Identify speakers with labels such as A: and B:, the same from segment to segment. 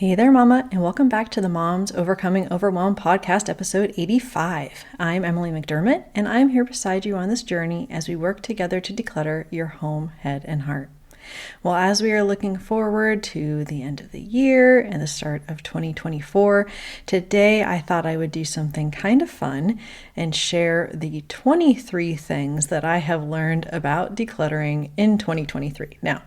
A: Hey there, Mama, and welcome back to the Moms Overcoming Overwhelm podcast, episode 85. I'm Emily McDermott, and I'm here beside you on this journey as we work together to declutter your home, head, and heart. Well, as we are looking forward to the end of the year and the start of 2024, today I thought I would do something kind of fun and share the 23 things that I have learned about decluttering in 2023. Now,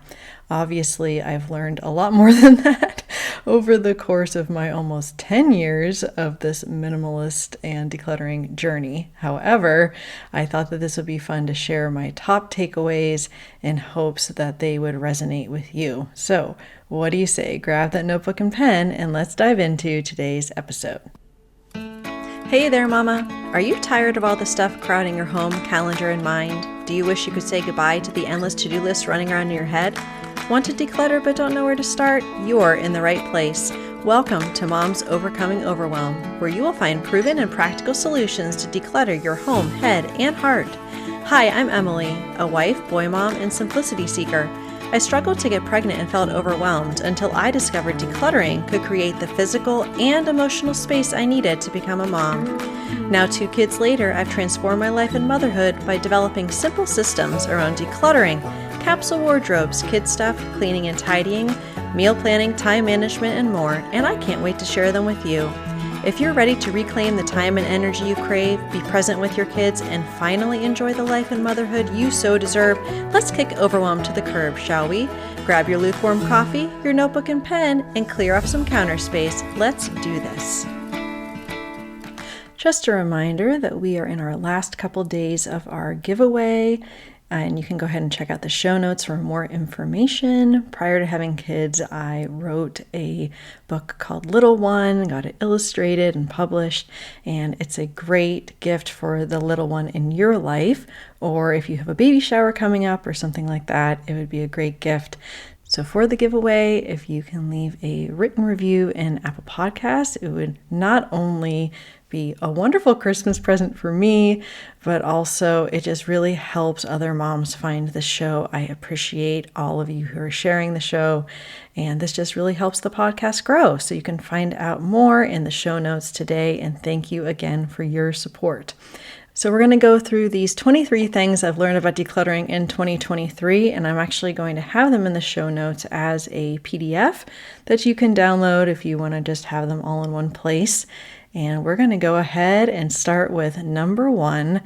A: obviously, I've learned a lot more than that over the course of my almost 10 years of this minimalist and decluttering journey. However, I thought that this would be fun to share my top takeaways in hopes that they would resonate with you. So, what do you say? Grab that notebook and pen and let's dive into today's episode. Hey there, Mama. Are you tired of all the stuff crowding your home, calendar, and mind? Do you wish you could say goodbye to the endless to-do list running around in your head? Want to declutter but don't know where to start? You're in the right place. Welcome to Moms Overcoming Overwhelm, where you will find proven and practical solutions to declutter your home, head, and heart. Hi, I'm Emily, a wife, boy mom, and simplicity seeker. I struggled to get pregnant and felt overwhelmed until I discovered decluttering could create the physical and emotional space I needed to become a mom. Now, 2 kids later, I've transformed my life and motherhood by developing simple systems around decluttering, capsule wardrobes, kid stuff, cleaning and tidying, meal planning, time management, and more, and I can't wait to share them with you. If you're ready to reclaim the time and energy you crave, be present with your kids, and finally enjoy the life and motherhood you so deserve, let's kick overwhelm to the curb, shall we? Grab your lukewarm coffee, your notebook and pen, and clear up some counter space. Let's do this. Just a reminder that we are in our last couple days of our giveaway, and you can go ahead and check out the show notes for more information. Prior to having kids, I wrote a book called Little One, got it illustrated and published, and it's a great gift for the little one in your life, or if you have a baby shower coming up or something like that, it would be a great gift. So for the giveaway, if you can leave a written review in Apple Podcasts, it would not only be a wonderful Christmas present for me, but also it just really helps other moms find the show. I appreciate all of you who are sharing the show, and this just really helps the podcast grow. So you can find out more in the show notes today, and thank you again for your support. So we're going to go through these 23 things I've learned about decluttering in 2023, and I'm actually going to have them in the show notes as a PDF that you can download if you want to just have them all in one place. And we're going to go ahead and start with number 1.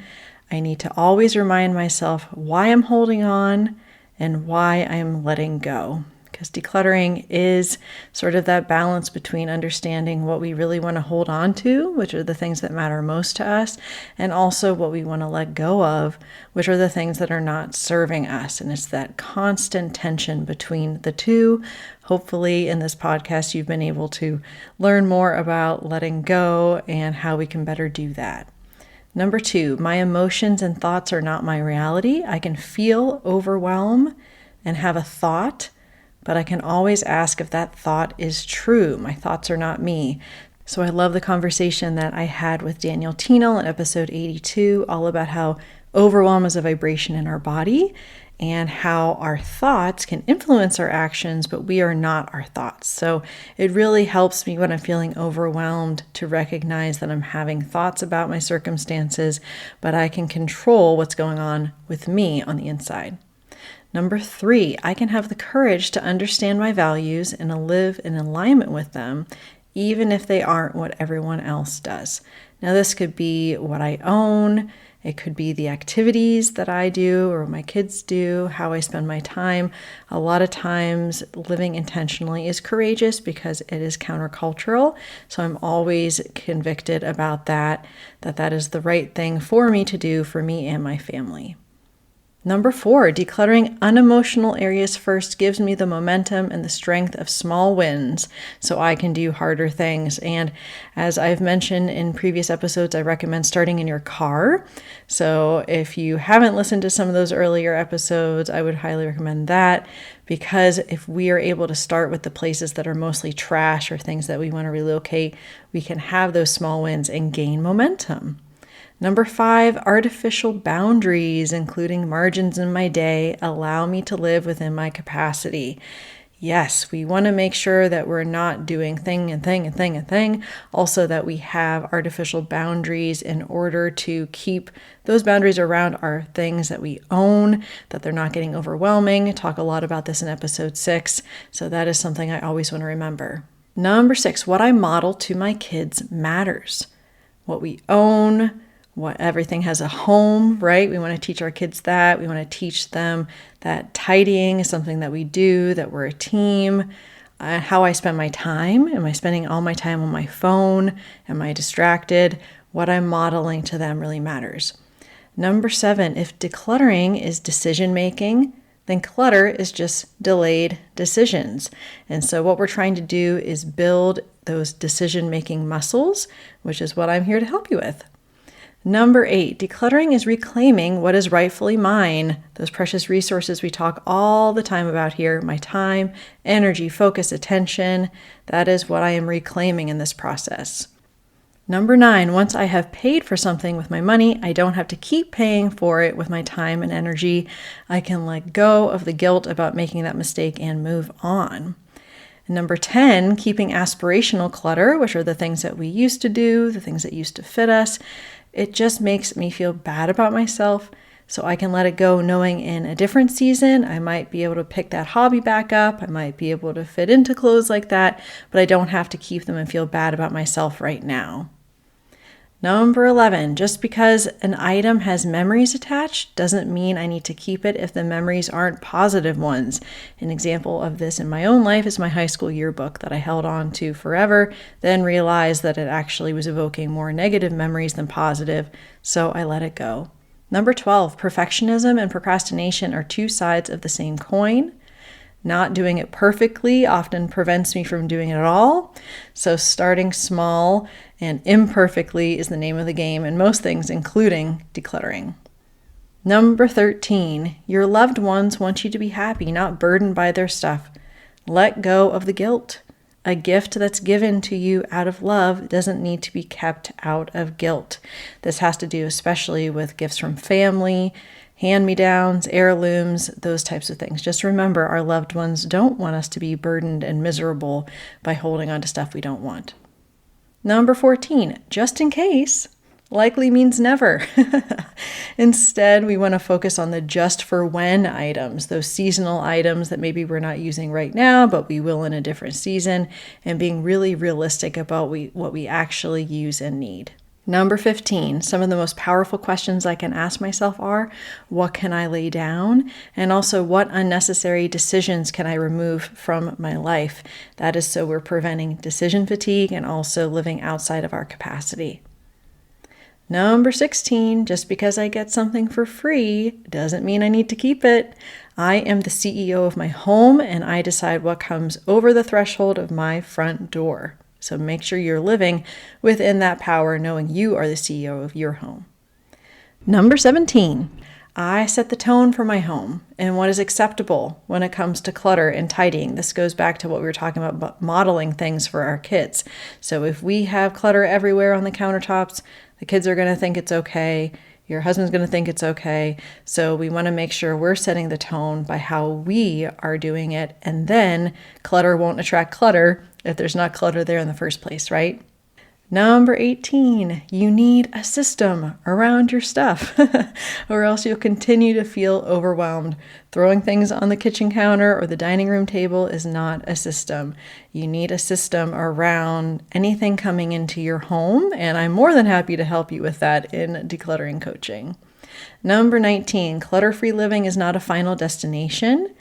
A: I need to always remind myself why I'm holding on and why I'm letting go. Because decluttering is sort of that balance between understanding what we really want to hold on to, which are the things that matter most to us, and also what we want to let go of, which are the things that are not serving us. And it's that constant tension between the two. Hopefully in this podcast, you've been able to learn more about letting go and how we can better do that. Number 2, my emotions and thoughts are not my reality. I can feel overwhelm and have a thought, but I can always ask if that thought is true. My thoughts are not me. So I love the conversation that I had with Daniel Tienel in episode 82, all about how overwhelm is a vibration in our body and how our thoughts can influence our actions, but we are not our thoughts. So it really helps me when I'm feeling overwhelmed to recognize that I'm having thoughts about my circumstances, but I can control what's going on with me on the inside. Number 3, I can have the courage to understand my values and live in alignment with them, even if they aren't what everyone else does. Now, this could be what I own. It could be the activities that I do or my kids do, how I spend my time. A lot of times living intentionally is courageous because it is countercultural. So I'm always convicted about that is the right thing for me to do for me and my family. Number 4, decluttering unemotional areas first gives me the momentum and the strength of small wins so I can do harder things. And as I've mentioned in previous episodes, I recommend starting in your car. So if you haven't listened to some of those earlier episodes, I would highly recommend that, because if we are able to start with the places that are mostly trash or things that we want to relocate, we can have those small wins and gain momentum. Number 5, artificial boundaries, including margins in my day, allow me to live within my capacity. Yes, we want to make sure that we're not doing thing and thing and thing and thing. Also, that we have artificial boundaries in order to keep those boundaries around our things that we own, that they're not getting overwhelming. I talk a lot about this in episode 6. So that is something I always want to remember. Number 6, what I model to my kids matters. What we own, what everything has a home, right? We want to teach our kids that. We want to teach them that tidying is something that we do, that we're a team. How I spend my time. Am I spending all my time on my phone? Am I distracted? What I'm modeling to them really matters. Number 7, if decluttering is decision making, then clutter is just delayed decisions. And so what we're trying to do is build those decision making muscles, which is what I'm here to help you with. Number 8, decluttering is reclaiming what is rightfully mine. Those precious resources we talk all the time about here, my time, energy, focus, attention. That is what I am reclaiming in this process. Number 9, once I have paid for something with my money, I don't have to keep paying for it with my time and energy. I can let go of the guilt about making that mistake and move on. And number 10, keeping aspirational clutter, which are the things that we used to do, the things that used to fit us. It just makes me feel bad about myself, so I can let it go knowing in a different season, I might be able to pick that hobby back up. I might be able to fit into clothes like that, but I don't have to keep them and feel bad about myself right now. Number 11, just because an item has memories attached doesn't mean I need to keep it if the memories aren't positive ones. An example of this in my own life is my high school yearbook that I held on to forever, then realized that it actually was evoking more negative memories than positive, so I let it go. Number 12, perfectionism and procrastination are two sides of the same coin. Not doing it perfectly often prevents me from doing it at all. So starting small and imperfectly is the name of the game in most things, including decluttering. Number 13, your loved ones want you to be happy, not burdened by their stuff. Let go of the guilt. A gift that's given to you out of love doesn't need to be kept out of guilt. This has to do especially with gifts from family, hand-me-downs, heirlooms, those types of things. Just remember, our loved ones don't want us to be burdened and miserable by holding on to stuff we don't want. Number 14, just in case, likely means never. Instead, we want to focus on the just for when items, those seasonal items that maybe we're not using right now, but we will in a different season, and being really realistic about what we actually use and need. Number 15, some of the most powerful questions I can ask myself are, what can I lay down? And also, what unnecessary decisions can I remove from my life? That is so we're preventing decision fatigue and also living outside of our capacity. Number 16, just because I get something for free doesn't mean I need to keep it. I am the CEO of my home and I decide what comes over the threshold of my front door. So make sure you're living within that power, knowing you are the CEO of your home. Number 17, I set the tone for my home and what is acceptable when it comes to clutter and tidying. This goes back to what we were talking about modeling things for our kids. So if we have clutter everywhere on the countertops, the kids are going to think it's okay. Your husband's going to think it's okay. So we want to make sure we're setting the tone by how we are doing it. And then clutter won't attract clutter if there's not clutter there in the first place, right? Number 18, you need a system around your stuff or else you'll continue to feel overwhelmed. Throwing things on the kitchen counter or the dining room table is not a system. You need a system around anything coming into your home, and I'm more than happy to help you with that in decluttering coaching. Number 19, clutter-free living is not a final destination.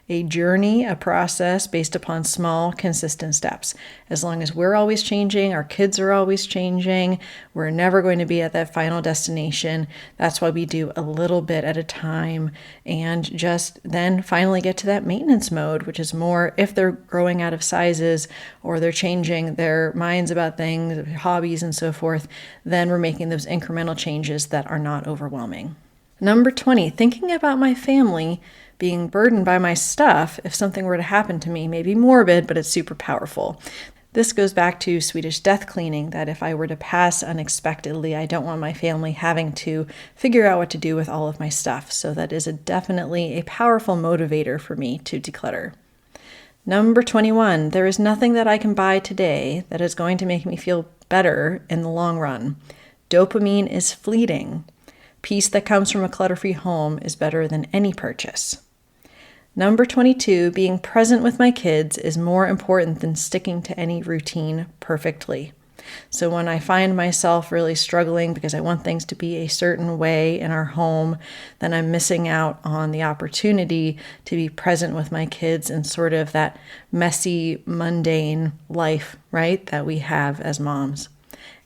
A: A journey, a process based upon small, consistent steps. As long as we're always changing, our kids are always changing, we're never going to be at that final destination. That's why we do a little bit at a time and just then finally get to that maintenance mode, which is more if they're growing out of sizes or they're changing their minds about things, hobbies and so forth, then we're making those incremental changes that are not overwhelming. Number 20, thinking about my family being burdened by my stuff if something were to happen to me may be morbid, but it's super powerful. This goes back to Swedish death cleaning, that if I were to pass unexpectedly, I don't want my family having to figure out what to do with all of my stuff. So that is definitely a powerful motivator for me to declutter. Number 21, there is nothing that I can buy today that is going to make me feel better in the long run. Dopamine is fleeting. Peace that comes from a clutter-free home is better than any purchase. Number 22, being present with my kids is more important than sticking to any routine perfectly. So when I find myself really struggling because I want things to be a certain way in our home, then I'm missing out on the opportunity to be present with my kids in sort of that messy, mundane life, right, that we have as moms.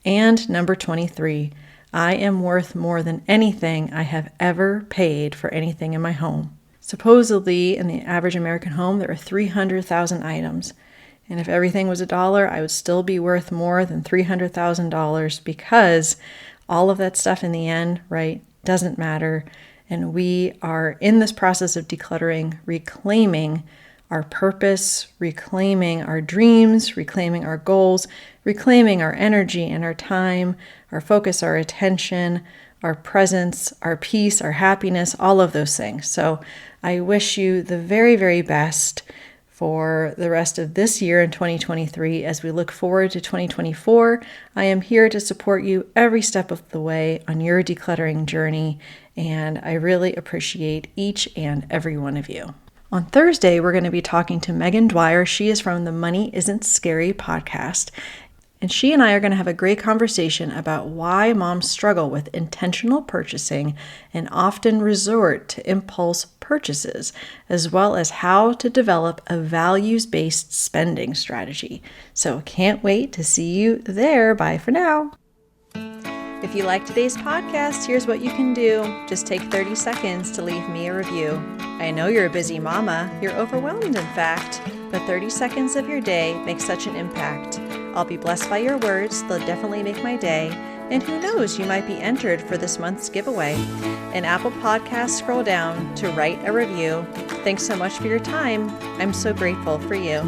A: And number 23, I am worth more than anything I have ever paid for anything in my home. Supposedly, in the average American home, there are 300,000 items. And if everything was $1, I would still be worth more than $300,000 because all of that stuff in the end, right, doesn't matter. And we are in this process of decluttering, reclaiming our purpose, reclaiming our dreams, reclaiming our goals, reclaiming our energy and our time, our focus, our attention, our presence, our peace, our happiness, all of those things. So I wish you the very, very best for the rest of this year in 2023. As we look forward to 2024, I am here to support you every step of the way on your decluttering journey, and I really appreciate each and every one of you. On Thursday, we're going to be talking to Megan Dwyer. She is from the Money Isn't Scary podcast. And she and I are going to have a great conversation about why moms struggle with intentional purchasing and often resort to impulse purchases, as well as how to develop a values-based spending strategy. So can't wait to see you there. Bye for now. If you like today's podcast, here's what you can do. Just take 30 seconds to leave me a review. I know you're a busy mama. You're overwhelmed, in fact, but 30 seconds of your day makes such an impact. I'll be blessed by your words. They'll definitely make my day. And who knows, you might be entered for this month's giveaway. In Apple Podcasts, scroll down to write a review. Thanks so much for your time. I'm so grateful for you.